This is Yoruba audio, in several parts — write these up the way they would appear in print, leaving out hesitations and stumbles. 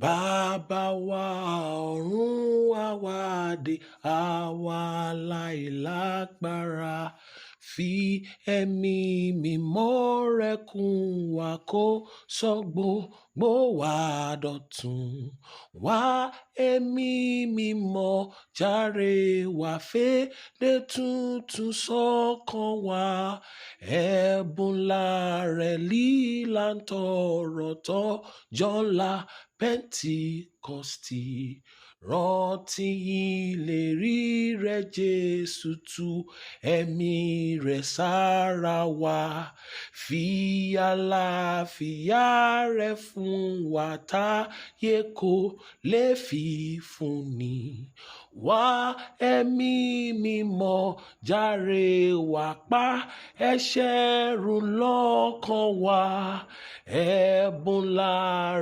Bàbá wa ọ̀run àwàdé àwa aláìlágbára, fi ẹ̀mí mímọ́ rẹ kún wa kó sọ gbogbo wa dọ̀tun. Wá ẹ̀mí mímọ́ jàre wá fèdè tuntun sọ́kàn wa. Ẹ̀bùn ńlá rẹ̀ lílàntọ̀rọ̀ tọ́jọ́ ńlá Pẹ́ńtíkọ́stì. Rántí ìlérí rẹ̀ Jésù, tú ẹ̀mí rẹ̀ sára wa. Fi àlàáfíà rẹ̀ fún wa táyé kò lè fi fúnni. Wá ẹ̀mí mímọ́ jàre wá pa ẹ̀ṣẹ̀ run lọ́kàn wa. Ẹ̀bùn ńlá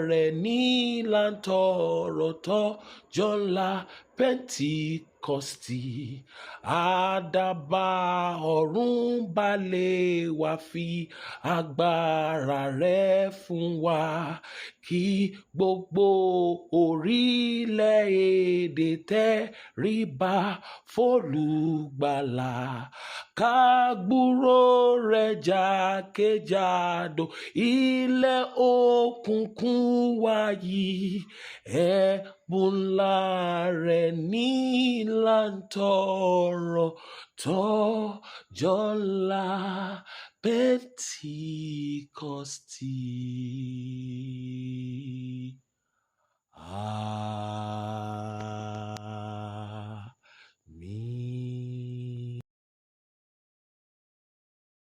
rẹ̀ nílàntọ̀rọ̀ tọ́jọ́ ńlá Pẹ́ńtíkọ́stì. Àdàbà ọ̀run balẹ̀ wá, fi agbára rẹ̀ fún wa. Kí gbogbo orílẹ̀-èdè tẹríba f'Olùgbàlà. Ká gbúrò rẹ̀ jákèjádò ilẹ̀ òkùnkùn wáyé. Ẹ̀bùn ńlá rẹ̀ nílàntọ̀rọ̀ tọ́jọ́ ńlá Pẹ́ńtíkọ́stì.